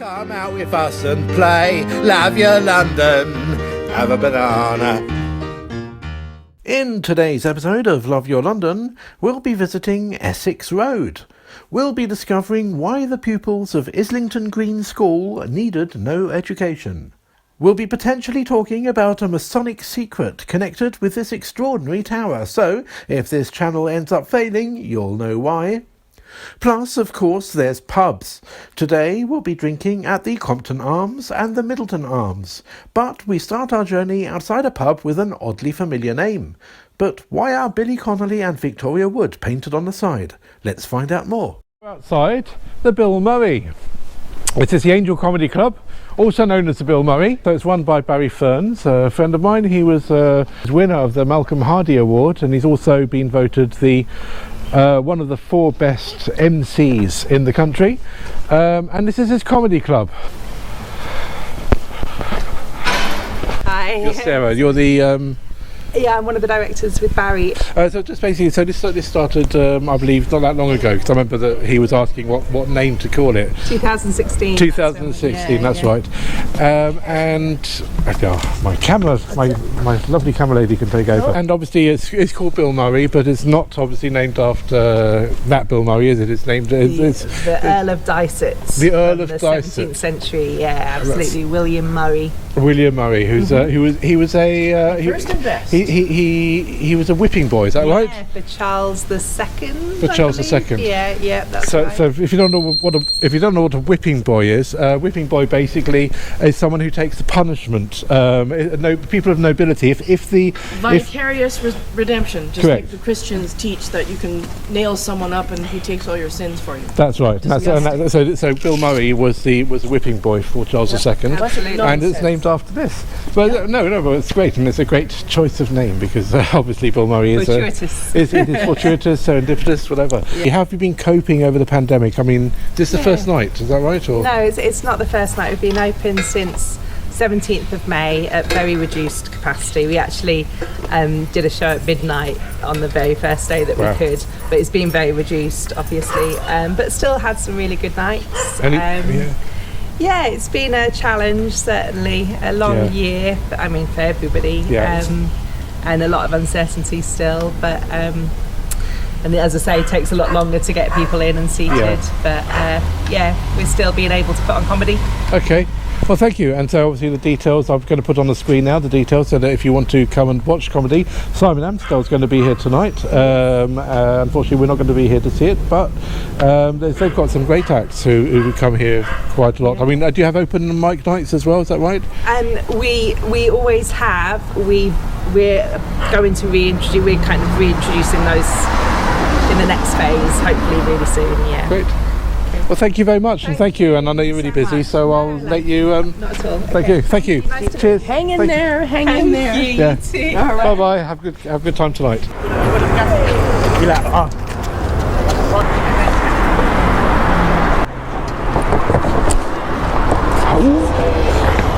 Come out with us and play. Love your London. Have a banana. In today's episode of Love Your London, we'll be visiting Essex Road. We'll be discovering why the pupils of Islington Green School needed no education. We'll be potentially talking about a Masonic secret connected with this extraordinary tower, so if this channel ends up failing, you'll know why. Plus, of course, there's pubs. Today we'll be drinking at the Compton Arms and the Middleton Arms, but we start our journey outside a pub with an oddly familiar name. But why are Billy Connolly and Victoria Wood painted on the side? Let's find out more. Outside the Bill Murray. This is the Angel Comedy Club, also known as the Bill Murray. So it's run by Barry Ferns, a friend of mine. He was winner of the Malcolm Hardy Award, and he's also been voted the one of the 4 best MCs in the country. And this is his comedy club. Hi. You're Sarah. You're the Yeah, I'm one of the directors with Barry. so just basically, this started, I believe, not that long ago, because I remember that he was asking what name to call it. 2016. 2016, that's right. And my lovely camera lady can take over. And obviously, it's called Bill Murray, but it's not obviously named after that Bill Murray, is it? It's named the Earl of Dysart. The Earl of Dysart. 17th century. Yeah, absolutely. William Murray. William Murray, who's he was a first and best. He was a whipping boy, is that right? Yeah, for Charles II. For Charles II. Yeah, that's right. So if you don't know what a whipping boy is, whipping boy basically is someone who takes the punishment. People of nobility. If vicarious redemption, just correct. Like the Christians teach that you can nail someone up and he takes all your sins for you. That's right. So Bill Murray was the whipping boy for Charles II, absolutely. And it's named after this. But no, it's great, and it's a great choice of name because obviously Bill Murray is fortuitous. It is fortuitous, serendipitous, whatever. Yeah. How have you been coping over the pandemic? I mean, this is the first night, is that right? Or no, it's not the first night. We've been open since 17th of May at very reduced capacity. We actually did a show at midnight on the very first day that we could, but it's been very reduced, obviously, but still had some really good nights. Yeah, it's been a challenge, certainly, a long year, I mean, for everybody, and a lot of uncertainty still, but and as I say, it takes a lot longer to get people in and seated, but we're still being able to put on comedy. Okay. Well, thank you. And so obviously the details I'm going to put on the screen now, the details, so that if you want to come and watch comedy, Simon Amstell's going to be here tonight. Unfortunately, we're not going to be here to see it, but they've got some great acts who come here quite a lot. I mean, do you have open mic nights as well? Is that right? We always have. We're going to reintroduce. We're kind of reintroducing those in the next phase, hopefully really soon. Yeah. Great. Well, thank you very much, and thank you. And I know you're really busy, so I'll let you. Not at all. Thank you. Nice Cheers. Hang in there. Yeah. You too. All right. Bye bye. Have a good time tonight.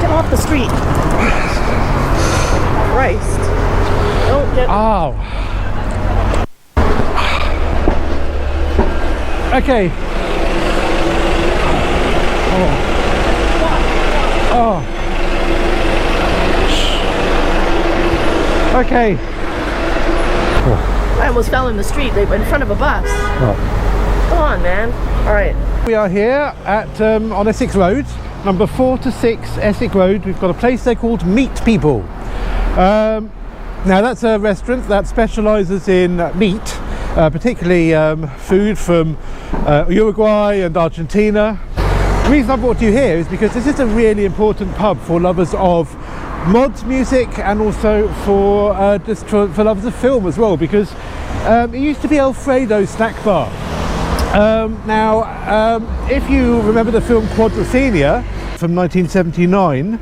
Get off the street. Christ. Don't get. Ow. Okay. Oh. Okay. I almost fell in the street. They were in front of a bus. Oh. Come on, man. All right. We are here at on Essex Road, number 4 to 6 Essex Road. We've got a place there called Meat People. Now that's a restaurant that specialises in meat, particularly food from Uruguay and Argentina. The reason I brought you here is because this is a really important pub for lovers of mod music and also for for lovers of film as well, because it used to be Alfredo snack bar. If you remember the film Quadrophenia from 1979,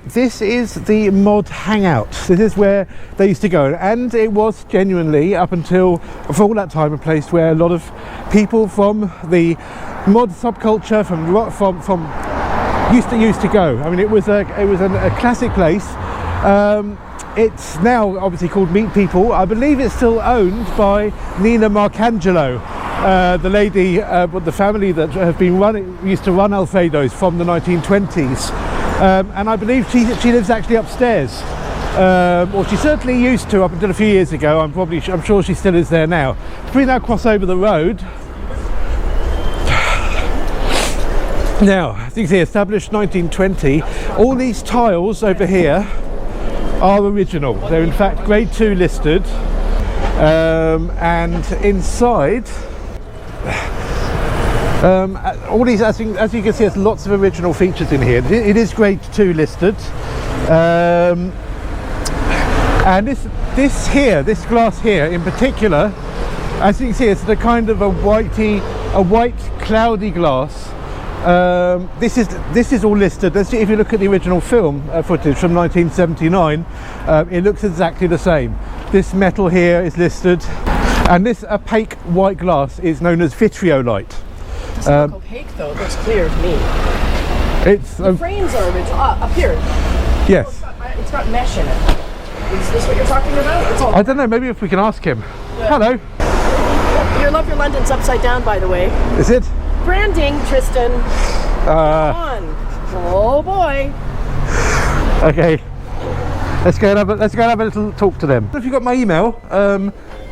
this is the mod hangout. This is where they used to go, and it was genuinely, up until for all that time, a place where a lot of people from the mod subculture from used to go. I mean, it was a classic place. It's now obviously called Meat People. I believe it's still owned by Nina Marcangelo. the lady, the family that have been used to run Alfredo's from the 1920s, and I believe she lives actually upstairs. Or she certainly used to up until a few years ago. I'm sure she still is there now. If we now cross over the road, now as you can see, established 1920. All these tiles over here are original. They're in fact grade 2 listed, and inside all these, as you can see, there's lots of original features in here. It is grade 2 listed, and this glass here in particular, as you can see, it's a kind of a white cloudy glass. This is all listed. If you look at the original film footage from 1979, it looks exactly the same. This metal here is listed, and this opaque white glass is known as vitriolite. It's not opaque though, it looks clear to me. The frames are original. Up here. Yes. It's got mesh in it. Is this what you're talking about? It's all I don't know, maybe if we can ask him. Yeah. Hello. Your Love Your London's upside down, by the way. Is it? Branding, Tristán. Come on. Oh boy. Okay. Let's go and have a little talk to them. Have you got my email?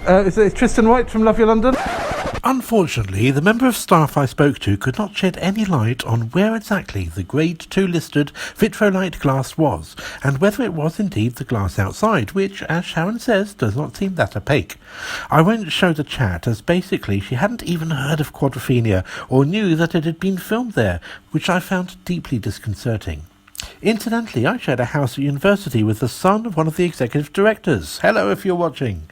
Is Tristán White from Love Your London? Unfortunately, the member of staff I spoke to could not shed any light on where exactly the grade 2 listed vitriolite glass was, and whether it was indeed the glass outside, which, as Sharon says, does not seem that opaque. I won't show the chat, as basically she hadn't even heard of Quadrophenia or knew that it had been filmed there, which I found deeply disconcerting. Incidentally, I shared a house at university with the son of one of the executive directors. Hello, if you're watching.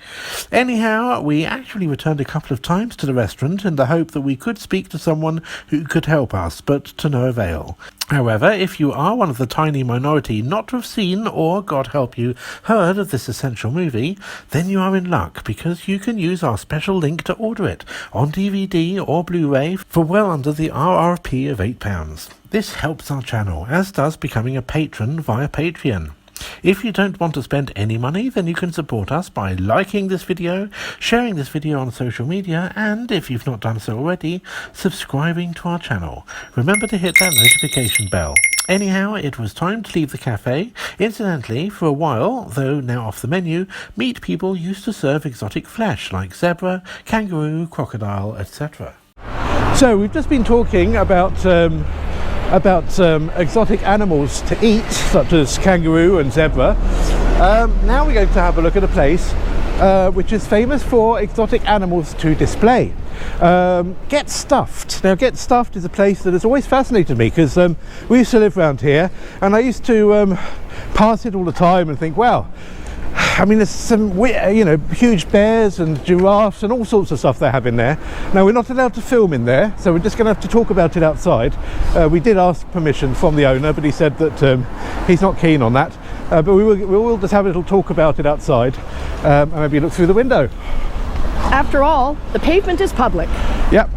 Anyhow, we actually returned a couple of times to the restaurant in the hope that we could speak to someone who could help us, but to no avail. However, if you are one of the tiny minority not to have seen, or, God help you, heard of this essential movie, then you are in luck, because you can use our special link to order it on DVD or Blu-ray for well under the RRP of £8. This helps our channel, as does becoming a patron via Patreon. If you don't want to spend any money, then you can support us by liking this video, sharing this video on social media, and, if you've not done so already, subscribing to our channel. Remember to hit that notification bell. Anyhow, it was time to leave the cafe. Incidentally, for a while, though now off the menu, meat people used to serve exotic flesh like zebra, kangaroo, crocodile, etc. So we've just been talking about exotic animals to eat, such as kangaroo and zebra. Now we're going to have a look at a place which is famous for exotic animals to display. Get Stuffed. Now, Get Stuffed is a place that has always fascinated me, because we used to live around here, and I used to pass it all the time and think, wow, I mean, there's some, huge bears and giraffes and all sorts of stuff they have in there. Now, we're not allowed to film in there, so we're just going to have to talk about it outside. We did ask permission from the owner, but he said that he's not keen on that. But we will just have a little talk about it outside, and maybe look through the window. After all, the pavement is public. Yep.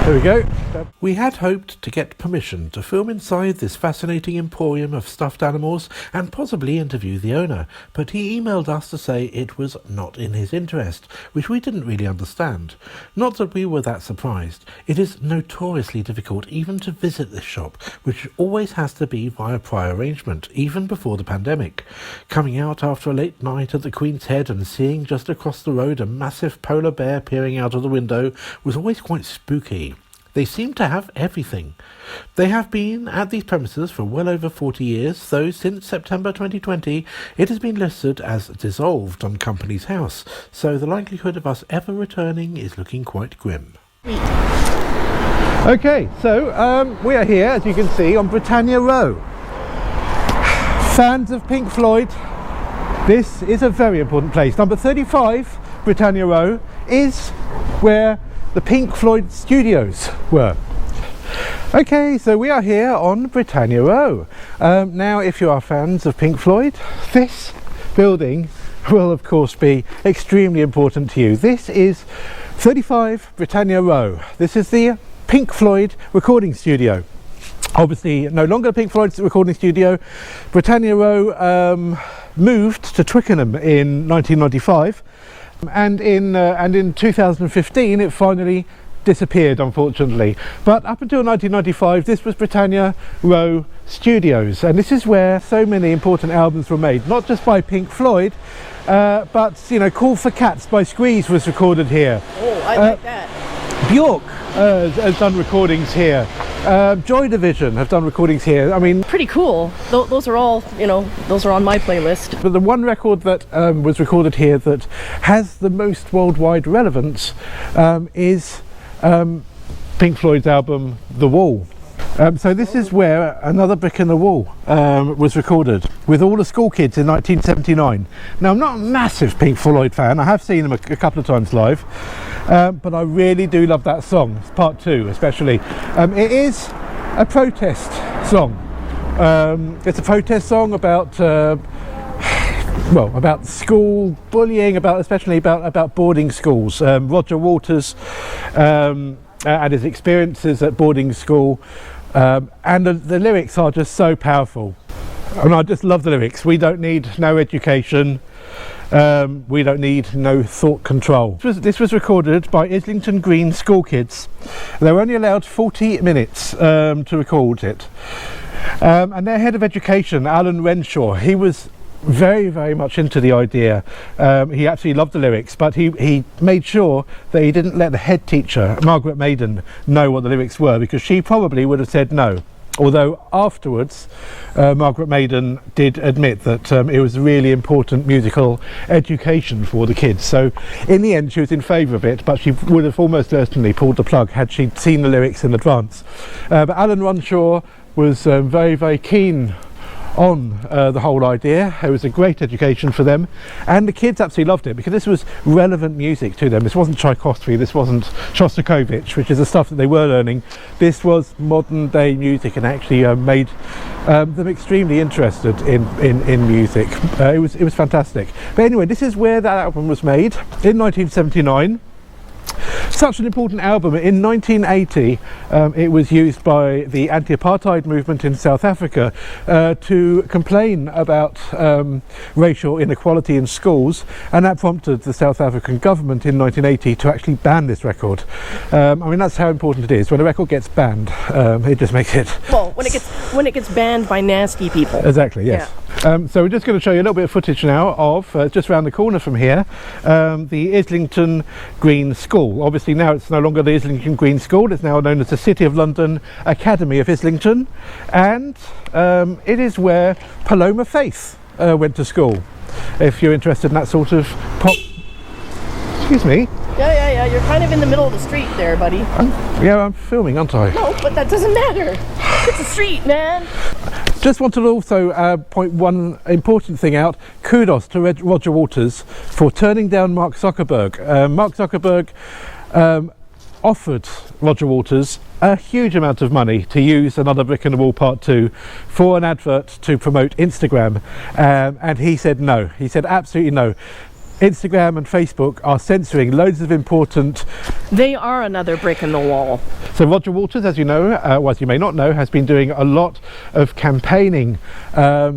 There we go. We had hoped to get permission to film inside this fascinating emporium of stuffed animals and possibly interview the owner, but he emailed us to say it was not in his interest, which we didn't really understand. Not that we were that surprised. It is notoriously difficult even to visit this shop, which always has to be via prior arrangement, even before the pandemic. Coming out after a late night at the Queen's Head and seeing just across the road a massive polar bear peering out of the window was always quite spooky. They seem to have everything. They have been at these premises for well over 40 years, though since September 2020 it has been listed as dissolved on Company's House, so the likelihood of us ever returning is looking quite grim. Okay, so we are here, as you can see, on Britannia Row. Fans of Pink Floyd, this is a very important place. Number 35, Britannia Row, is where the Pink Floyd Studios were. Okay, so we are here on Britannia Row. Now, if you are fans of Pink Floyd, this building will of course be extremely important to you. This is 35 Britannia Row. This is the Pink Floyd recording studio. obviously no longer Pink Floyd recording studio. Britannia Row moved to Twickenham in 1995, and in 2015 it finally disappeared, unfortunately. But up until 1995 this was Britannia Row Studios, and this is where so many important albums were made, not just by Pink Floyd, but you know, Call for Cats by Squeeze was recorded here. Oh, I like that. Bjork has done recordings here. Joy Division have done recordings here. I mean, Pretty cool. Those are all, you know, those are on my playlist. but the one record that was recorded here that has the most worldwide relevance is Pink Floyd's album The Wall. So this is where Another Brick in the Wall was recorded with all the school kids in 1979. Now, I'm not a massive Pink Floyd fan. I have seen them a couple of times live, but I really do love that song. It's part 2 especially. It is a protest song. It's a protest song about well, about school bullying, especially about boarding schools. Roger Waters and his experiences at boarding school, and the lyrics are just so powerful, and I just love the lyrics. We don't need no education, we don't need no thought control. This was recorded by Islington Green School kids. They were only allowed 40 minutes to record it, and their head of education, Alun Renshaw, he was very, very much into the idea. He absolutely loved the lyrics, but he made sure that he didn't let the head teacher, Margaret Maiden, know what the lyrics were, because she probably would have said no. Although afterwards Margaret Maiden did admit that it was a really important musical education for the kids. So in the end she was in favour of it, but she would have almost certainly pulled the plug had she seen the lyrics in advance. But Alun Renshaw was very, very keen on the whole idea. It was a great education for them, and the kids absolutely loved it because this was relevant music to them. This wasn't Tchaikovsky, this wasn't Shostakovich, which is the stuff that they were learning. This was modern day music, and actually made them extremely interested in music. It was fantastic. But anyway, this is where that album was made in 1979. Such an important album. In 1980 it was used by the anti-apartheid movement in South Africa to complain about racial inequality in schools, and that prompted the South African government in 1980 to actually ban this record. I mean, that's how important it is. When a record gets banned, it just makes it... Well, when it gets banned by nasty people. Exactly, yes. Yeah. So we're just going to show you a little bit of footage now of, just around the corner from here, the Islington Green School. Obviously now it's no longer the Islington Green School, it's now known as the City of London Academy of Islington, and it is where Paloma Faith went to school, if you're interested in that sort of pop... Excuse me? Yeah, you're kind of in the middle of the street there, buddy. Yeah, I'm filming, aren't I? No, but that doesn't matter. It's a street, man. Just wanted to also point one important thing out. Kudos to Roger Waters for turning down Mark Zuckerberg. Mark Zuckerberg offered Roger Waters a huge amount of money to use Another Brick in the Wall Part 2 for an advert to promote Instagram, and he said no. He said absolutely no. Instagram and Facebook are censoring loads of important... They are another brick in the wall. So Roger Waters, as you know, or as you may not know, has been doing a lot of campaigning to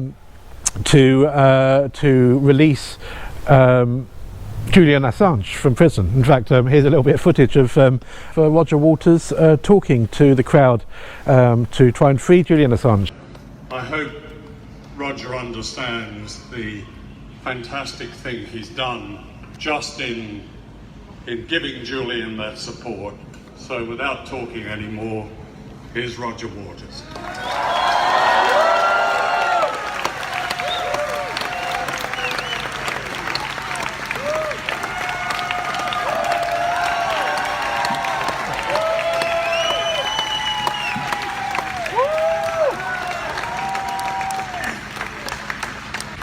release Julian Assange from prison. In fact, here's a little bit of footage of Roger Waters talking to the crowd to try and free Julian Assange. I hope Roger understands the fantastic thing he's done just in giving Julian that support. So without talking anymore, here's Roger Waters.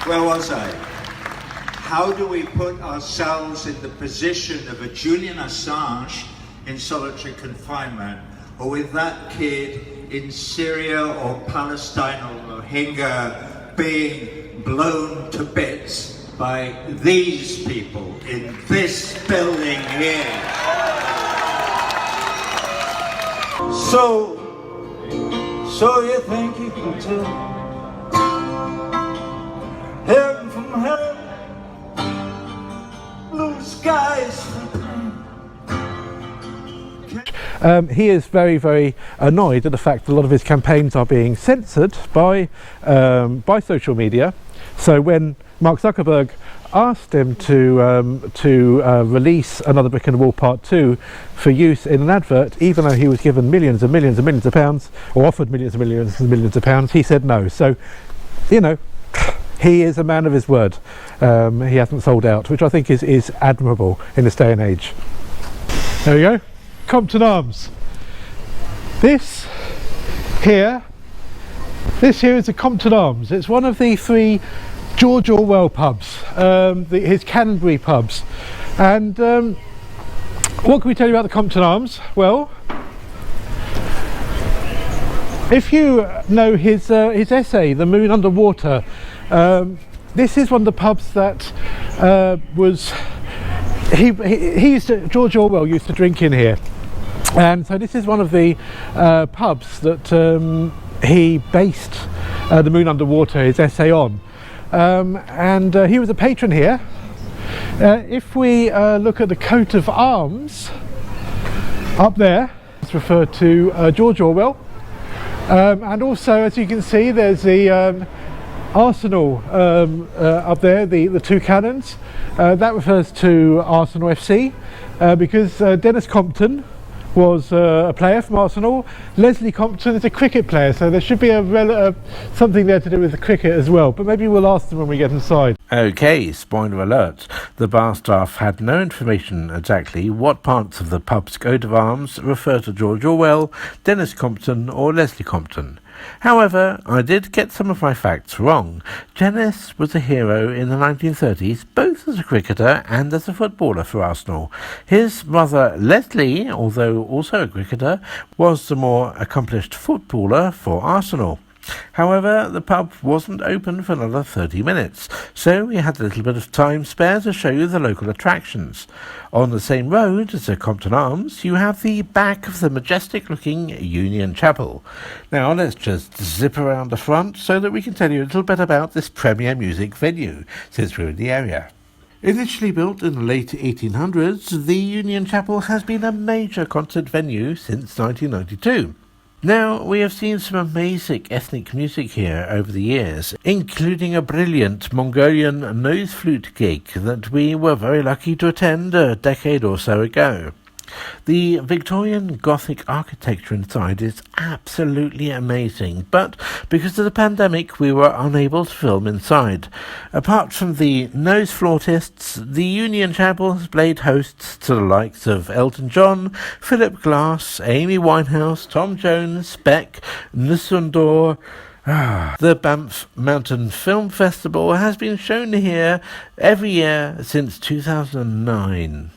Where was I? How do we put ourselves in the position of a Julian Assange in solitary confinement, or with that kid in Syria or Palestine or Rohingya being blown to bits by these people in this building here? So you think you can tell heaven from hell, blue skies from pain. He is very, very annoyed at the fact that a lot of his campaigns are being censored by social media. So when Mark Zuckerberg asked him to release Another Brick in the Wall Part 2 for use in an advert, even though he was given millions and millions and millions of pounds, or offered millions and millions and millions of pounds, he said no. So, you know, he is a man of his word. He hasn't sold out, which I think is admirable in this day and age. There we go. Compton Arms. This here is the Compton Arms. It's one of the 3 George Orwell pubs, his Canonbury pubs. And what can we tell you about the Compton Arms? Well, if you know his essay, The Moon Underwater, this is one of the pubs that George Orwell used to drink in here. And so this is one of the pubs that he based The Moon Underwater, his essay, on. And he was a patron here. If we look at the coat of arms up there, it's referred to George Orwell. And also, as you can see, there's the Arsenal up there, the 2 cannons. That refers to Arsenal FC because Dennis Compton was a player from Arsenal. Leslie Compton is a cricket player, so there should be something there to do with the cricket as well, but maybe we'll ask them when we get inside. Okay, spoiler alert. The bar staff had no information exactly what parts of the pub's coat of arms refer to George Orwell, Dennis Compton or Leslie Compton. However, I did get some of my facts wrong. Dennis was a hero in the 1930s, both as a cricketer and as a footballer for Arsenal. His brother Leslie, although also a cricketer, was the more accomplished footballer for Arsenal. However, the pub wasn't open for another 30 minutes, so we had a little bit of time spare to show you the local attractions. On the same road as the Compton Arms, you have the back of the majestic-looking Union Chapel. Now let's just zip around the front so that we can tell you a little bit about this premier music venue, since we're in the area. Initially built in the late 1800s, the Union Chapel has been a major concert venue since 1992. Now, we have seen some amazing ethnic music here over the years, including a brilliant Mongolian nose flute gig that we were very lucky to attend a decade or so ago. The Victorian Gothic architecture inside is absolutely amazing, but because of the pandemic we were unable to film inside. Apart from the nose flautists, the Union Chapel has played hosts to the likes of Elton John, Philip Glass, Amy Winehouse, Tom Jones, Beck, Nusundor. The Banff Mountain Film Festival has been shown here every year since 2009.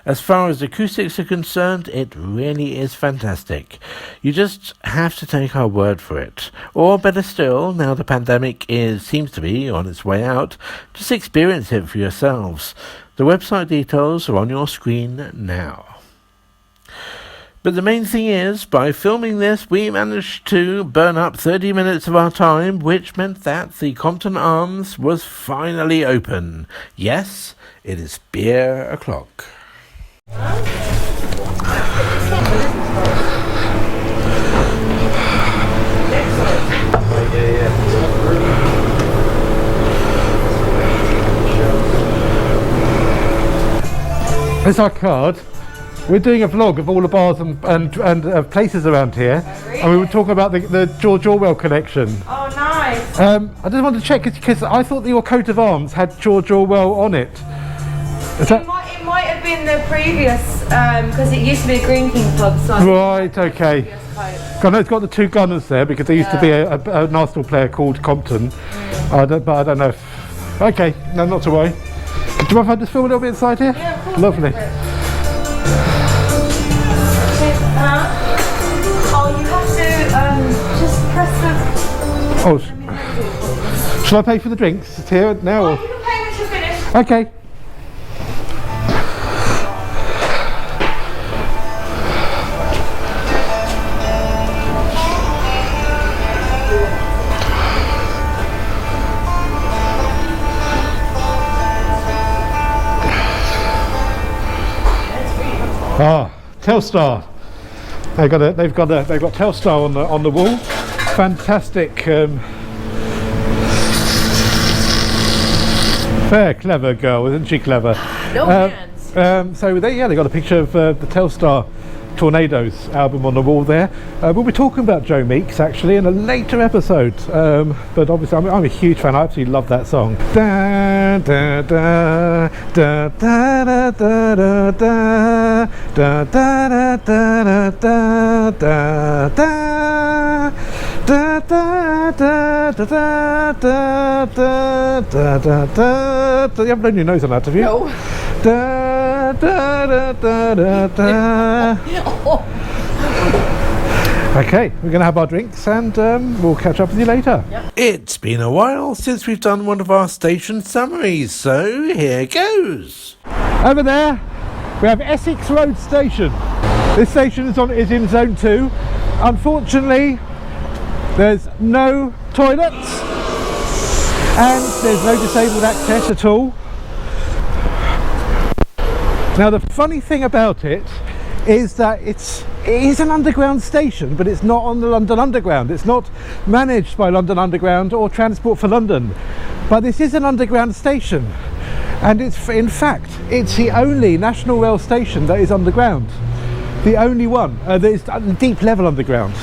As far as acoustics are concerned, it really is fantastic. You just have to take our word for it. Or better still, now the pandemic seems to be on its way out, just experience it for yourselves. The website details are on your screen now. But the main thing is, by filming this, we managed to burn up 30 minutes of our time, which meant that the Compton Arms was finally open. Yes, it is beer o'clock. It's our card. We're doing a vlog of all the bars and places around here, really? And we were talking about the George Orwell collection. Oh, nice. I just wanted to check because I thought that your coat of arms had George Orwell on it. It might have been the previous, because it used to be a Green King pub. So right, okay. I know it's got the 2 gunners there because there used to be an Arsenal player called Compton. But I don't know if... Okay, no, not to worry. Do you mind if I just film a little bit inside here? Yeah, of course. Lovely. You have to just press the... Shall I pay for the drinks? It's here now? You can pay once you're finished. Okay. Ah, Telstar. They've got Telstar on the wall. Fantastic. Fair, clever girl, isn't she clever? No hands. So they got a picture of the Telstar Tornadoes album on the wall there. We'll be talking about Joe Meeks actually in a later episode, but obviously I'm a huge fan. I absolutely love that song. Da, da, da, da, da, da, da, da, da, da, da, da, da, da. Da da da da da da da da da da. You haven't blown your nose on that, have you? No. Da da da da da da. Okay, we're going to have our drinks and we'll catch up with you later. Yep. It's been a while since we've done one of our station summaries, so here goes. Over there, we have Essex Road Station. This station is in Zone 2. Unfortunately, there's no toilets and there's no disabled access at all. Now the funny thing about it is that it is an underground station, but it's not on the London Underground. It's not managed by London Underground or Transport for London, but this is an underground station, and in fact it's the only National Rail station that is underground. The only one that is deep level underground.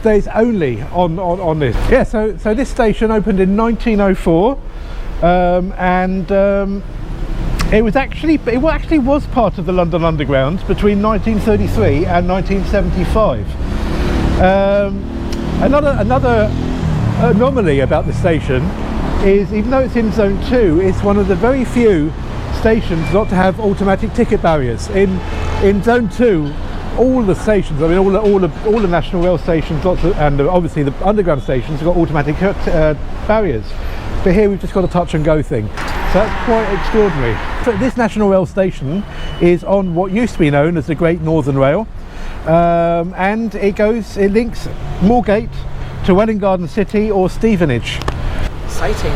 That is only on this. Yeah, so this station opened in 1904, and it actually was part of the London Underground between 1933 and 1975. Another anomaly about the station is, even though it's in Zone 2, it's one of the very few stations not to have automatic ticket barriers. In Zone 2, all the stations, I mean all the National Rail stations, and obviously the underground stations, have got automatic barriers. But here we've just got a touch and go thing. So that's quite extraordinary. So this National Rail station is on what used to be known as the Great Northern Rail, and it links Moorgate to Welwyn Garden City or Stevenage. Exciting.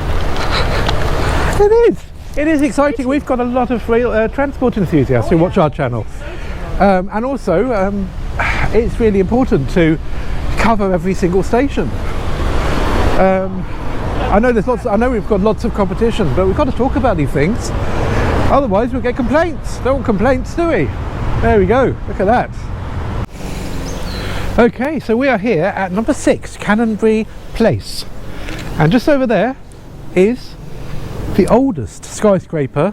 It is exciting. We've got a lot of rail transport enthusiasts who watch our channel, and also it's really important to cover every single station. I know we've got lots of competition, but we've got to talk about these things. Otherwise, we'll get complaints. Don't want complaints, do we? There we go. Look at that. Okay, so we are here at number 6, Canonbury Place, and just over there is the oldest skyscraper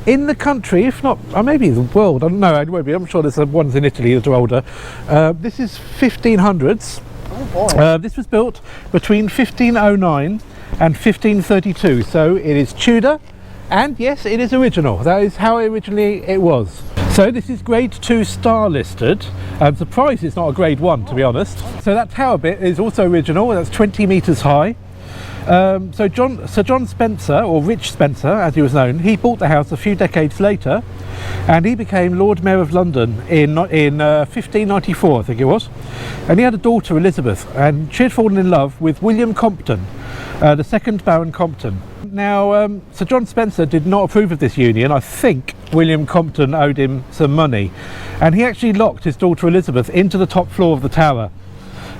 in the country, if not maybe the world. I don't know, it won't be. I'm sure there's ones in Italy that are older. This is 1500s. Oh boy. This was built between 1509 and 1532, so it is Tudor, and yes, it is original. That is how originally it was. So this is grade 2 star listed. I'm surprised it's not a grade 1, to be honest. So that tower bit is also original. That's 20 metres high. Sir John Spencer, or Rich Spencer as he was known, he bought the house a few decades later, and he became Lord Mayor of London in 1594, I think it was. And he had a daughter, Elizabeth, and she had fallen in love with William Compton, the second Baron Compton. Now, Sir John Spencer did not approve of this union. I think William Compton owed him some money, and he actually locked his daughter Elizabeth into the top floor of the tower.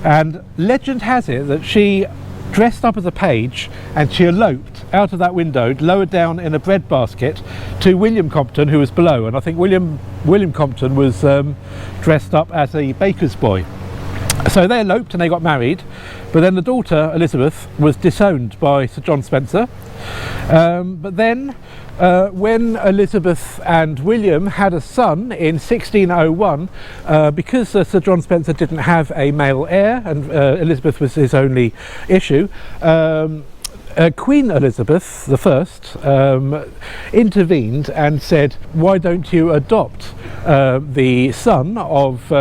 And legend has it that she dressed up as a page and she eloped out of that window, lowered down in a bread basket, to William Compton, who was below. And I think William Compton was dressed up as a baker's boy. So they eloped and they got married, but then the daughter Elizabeth was disowned by Sir John Spencer. But then when Elizabeth and William had a son in 1601, because Sir John Spencer didn't have a male heir and Elizabeth was his only issue, Queen Elizabeth I intervened and said, why don't you adopt the son of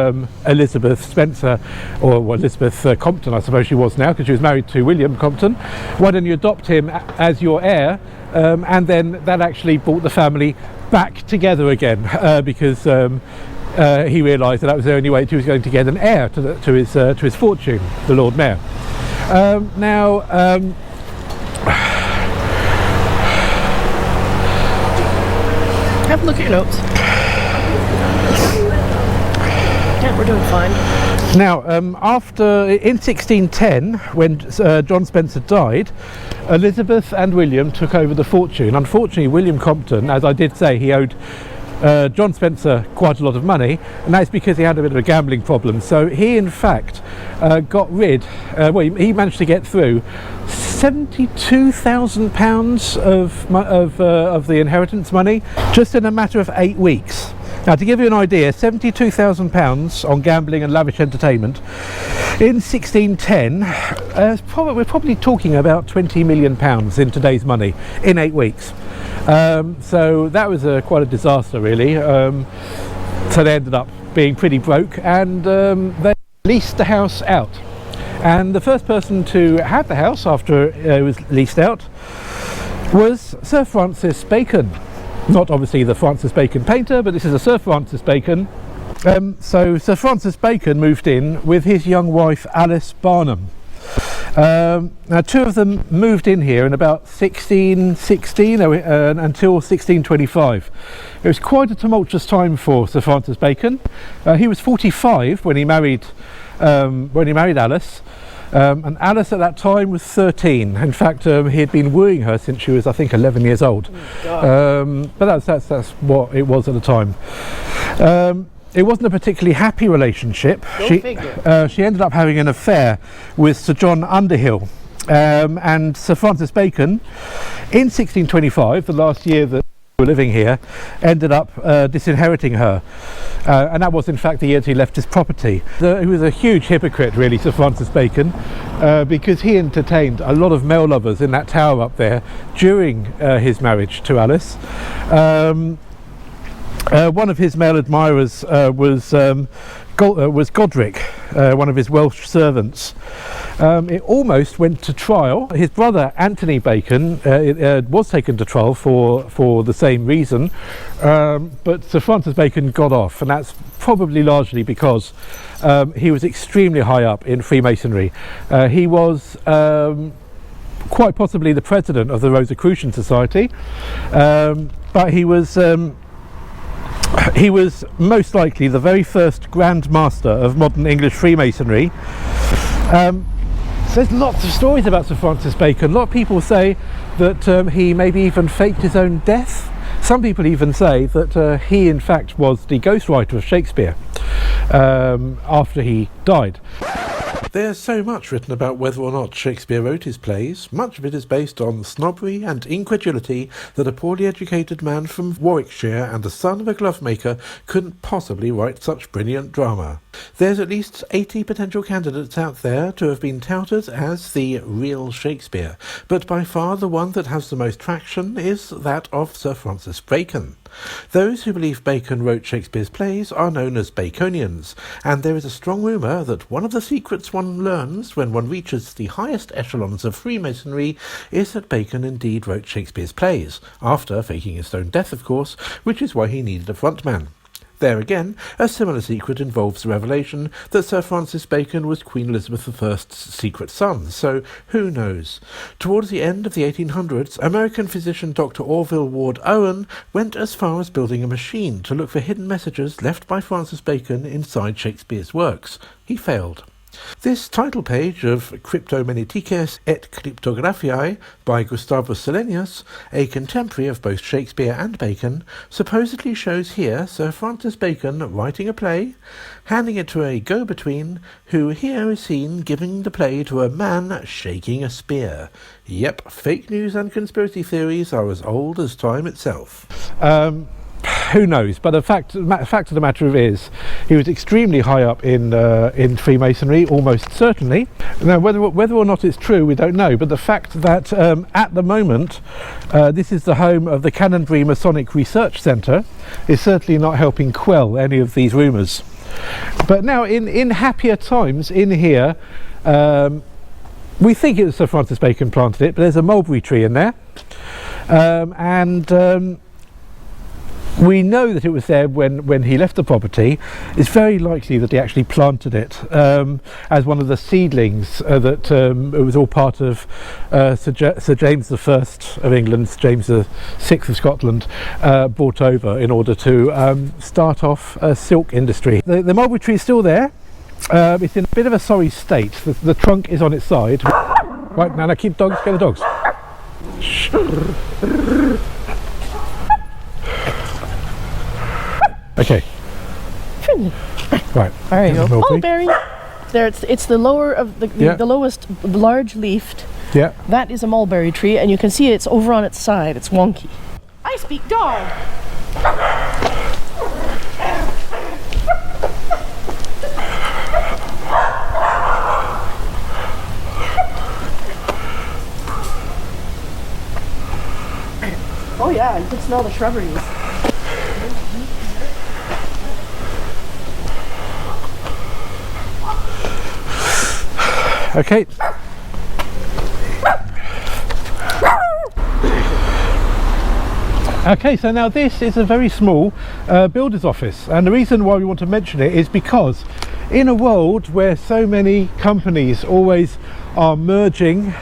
Elizabeth Spencer, or Elizabeth Compton I suppose she was now, because she was married to William Compton. Why don't you adopt him as your heir? And then that actually brought the family back together again, because he realised that was the only way he was going to get an heir to his fortune, the Lord Mayor. Have a look at your notes. Yeah, we're doing fine. Now, in 1610, when John Spencer died, Elizabeth and William took over the fortune. Unfortunately, William Compton, as I did say, he owed John Spencer quite a lot of money, and that's because he had a bit of a gambling problem. So he, in fact, got rid. He managed to get through £72,000 of the inheritance money just in a matter of 8 weeks. Now, to give you an idea, £72,000 on gambling and lavish entertainment in 1610, we're probably talking about £20 million in today's money in 8 weeks. So that was quite a disaster, really. So they ended up being pretty broke, and they leased the house out. And the first person to have the house after it was leased out was Sir Francis Bacon. Not obviously the Francis Bacon painter, but this is a Sir Francis Bacon. So Sir Francis Bacon moved in with his young wife Alice Barnum. Now, two of them moved in here in about 1616 until 1625. It was quite a tumultuous time for Sir Francis Bacon. He was 45 when he married Alice. And Alice at that time was 13. In fact, he had been wooing her since she was, I think, 11 years old. But that's what it was at the time. It wasn't a particularly happy relationship. She ended up having an affair with Sir John Underhill. And Sir Francis Bacon, in 1625, the last year that were living here, ended up disinheriting her, and that was in fact the year he left his property. He was a huge hypocrite, really, Sir Francis Bacon, because he entertained a lot of male lovers in that tower up there during his marriage to Alice. One of his male admirers was Godric, one of his Welsh servants. It almost went to trial. His brother Anthony Bacon was taken to trial for the same reason, but Sir Francis Bacon got off, and that's probably largely because he was extremely high up in Freemasonry. He was quite possibly the president of the Rosicrucian Society, but he was most likely the very first Grand Master of modern English Freemasonry. So there's lots of stories about Sir Francis Bacon. A lot of people say that he maybe even faked his own death. Some people even say that he in fact was the ghostwriter of Shakespeare after he died. There's so much written about whether or not Shakespeare wrote his plays. Much of it is based on snobbery and incredulity that a poorly educated man from Warwickshire and the son of a glovemaker couldn't possibly write such brilliant drama. There's at least 80 potential candidates out there to have been touted as the real Shakespeare, but by far the one that has the most traction is that of Sir Francis Bacon. Those who believe Bacon wrote Shakespeare's plays are known as Baconians, and there is a strong rumour that one of the secrets one learns when one reaches the highest echelons of Freemasonry is that Bacon indeed wrote Shakespeare's plays, after faking his own death, of course, which is why he needed a frontman. There again, a similar secret involves the revelation that Sir Francis Bacon was Queen Elizabeth I's secret son, so who knows? Towards the end of the 1800s, American physician Dr. Orville Ward Owen went as far as building a machine to look for hidden messages left by Francis Bacon inside Shakespeare's works. He failed. This title page of Cryptomenetices et Cryptographiae by Gustavus Silenius, a contemporary of both Shakespeare and Bacon, supposedly shows here Sir Francis Bacon writing a play, handing it to a go-between, who here is seen giving the play to a man shaking a spear. Yep, fake news and conspiracy theories are as old as time itself. Who knows? But the fact of the matter is, he was extremely high up in Freemasonry, almost certainly. Now, whether or not it's true, we don't know. But the fact that at the moment, this is the home of the Canonbury Masonic Research Centre is certainly not helping quell any of these rumours. But now, in happier times, in here, we think it was Sir Francis Bacon planted it, but there's a mulberry tree in there, We know that it was there when he left the property. It's very likely that he actually planted it as one of the seedlings that it was all part of Sir James I of England, James VI of Scotland, brought over in order to start off a silk industry. The mulberry tree is still there. It's in a bit of a sorry state. The trunk is on its side. Right, Nana, keep dogs, get the dogs. Okay. Right. There you go. Mulberry. Mulberry. There, it's the lower of the lowest large leafed. Yeah. That is a mulberry tree, and you can see it's over on its side. It's wonky. I speak dog. Oh yeah, you can smell the shrubberies. Okay. Okay, so now this is a very small builder's office, and the reason why we want to mention it is because in a world where so many companies always are merging,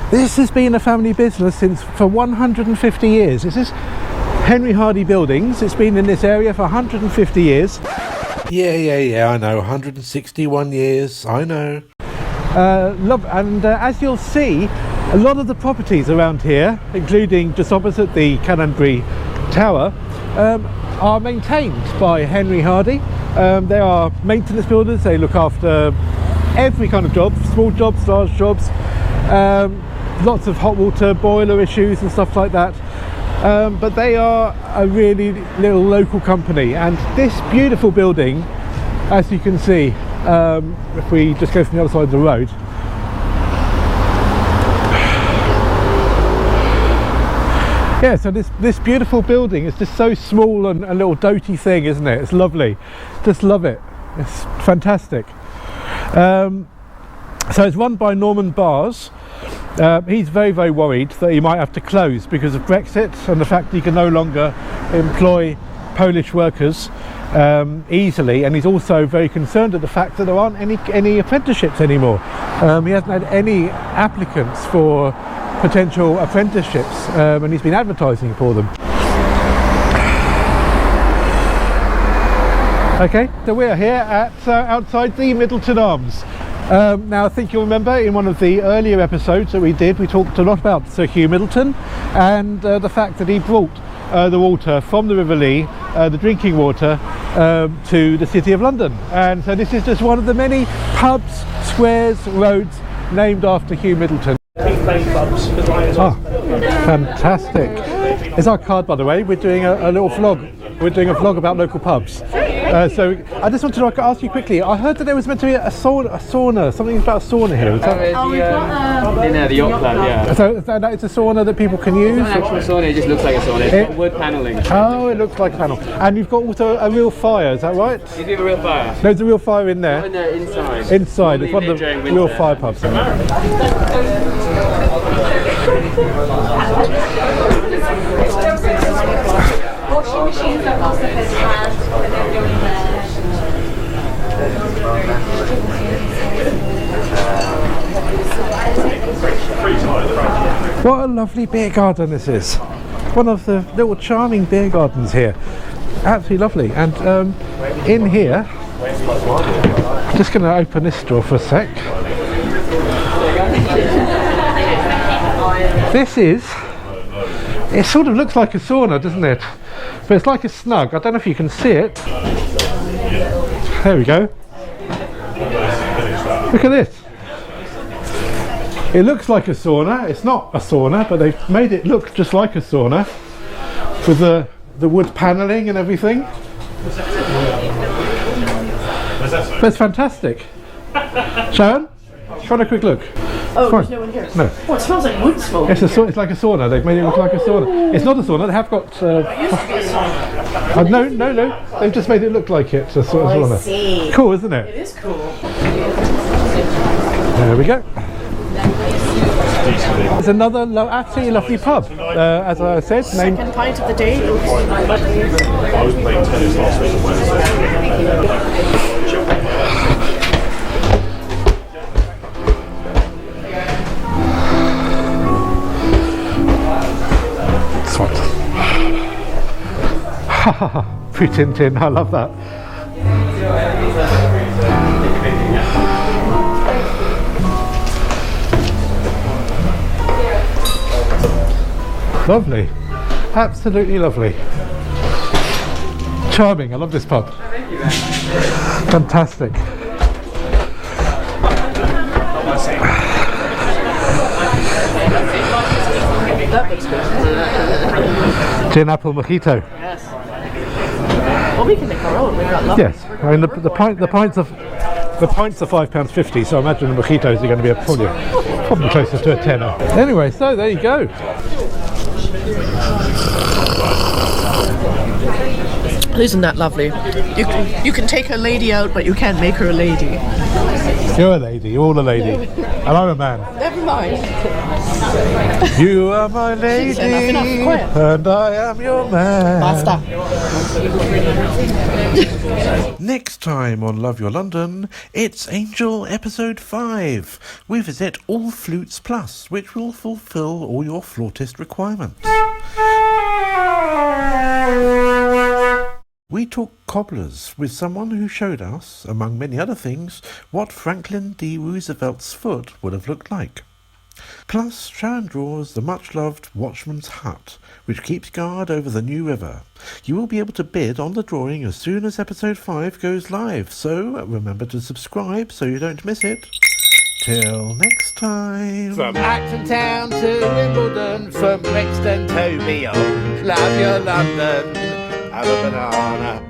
this has been a family business for 150 years. This is Henry Hardy Buildings. It's been in this area for 150 years. Yeah, I know, 161 years, I know. As you'll see, a lot of the properties around here, including just opposite the Canonbury Tower, are maintained by Henry Hardy. They are maintenance builders. They look after every kind of job, small jobs, large jobs, lots of hot water boiler issues and stuff like that. But they are a really little local company, and this beautiful building, as you can see, if we just go from the other side of the road, yeah, so this beautiful building is just so small and a little doty thing, isn't it? It's lovely, just love it, it's fantastic. So it's run by Norman Bars. He's very, very worried that he might have to close because of Brexit and the fact that he can no longer employ Polish workers easily, and he's also very concerned at the fact that there aren't any apprenticeships anymore. He hasn't had any applicants for potential apprenticeships, and he's been advertising for them. Okay, so we're here at outside the Middleton Arms. Now I think you'll remember in one of the earlier episodes that we did, we talked a lot about Sir Hugh Middleton and the fact that he brought the water from the River Lee, the drinking water, to the City of London. And so this is just one of the many pubs, squares, roads named after Hugh Middleton. Ah, fantastic. It's our card, by the way. We're doing a little vlog. We're doing a vlog about local pubs. So I just wanted to ask you quickly, I heard that there was meant to be a sauna, something about a sauna here. Is that... the yacht club, yeah. So that is a sauna that people can use? It's not an actual sauna, it just looks like a sauna. It's got wood panelling. Oh, it looks like a panel. And you've got also a real fire, is that right? You do have a real fire? There's a real fire in there? Not in there, inside. Inside, it's one of the real fire pubs. Washing machines are also his hand when they're doing What a lovely beer garden this is. One of the little charming beer gardens here. Absolutely lovely. And in here, I'm just going to open this door for a sec. This is, it sort of looks like a sauna, doesn't it? But it's like a snug. I don't know if you can see it. There we go. Look at this. It looks like a sauna. It's not a sauna, but they've made it look just like a sauna with the wood panelling and everything. But it's fantastic. Sharon, try a quick look. Oh, there's no one here. No. Oh, it smells like wood smoke. It's like a sauna. They've made it look like a sauna. It's not a sauna. They have got. It used to be a sauna. No. They've just made it look like it's a sauna. I see. Cool, isn't it? It is cool. There we go. There's another absolutely lovely pub. As I said, named. Second pint of the day. tennis last week on Wednesday. Pre-Tintin, I love that. Lovely, absolutely lovely. Charming, I love this pub. Fantastic. That looks good. Gin apple mojito. Yes. Well, we can make our own. We've got lots. Yes, I mean the pints are £5.50, so I imagine the mojitos are going to be probably closer to a tenner. Anyway, so there you go. Isn't that lovely? You can take a lady out, but you can't make her a lady. You're a lady, you're all a lady, and I'm a man. Never mind. You are my lady, enough, quiet. And I am your man. Basta. Next time on Love Your London, it's Angel Episode 5. We visit All Flutes Plus, which will fulfil all your flautist requirements. We talk cobblers with someone who showed us, among many other things, what Franklin D. Roosevelt's foot would have looked like. Plus, Sharon draws the much-loved Watchman's Hut, which keeps guard over the New River. You will be able to bid on the drawing as soon as Episode 5 goes live, so remember to subscribe so you don't miss it. Till next time. From Acton Town to Wimbledon, from Brixton to beyond, love your London, have a banana.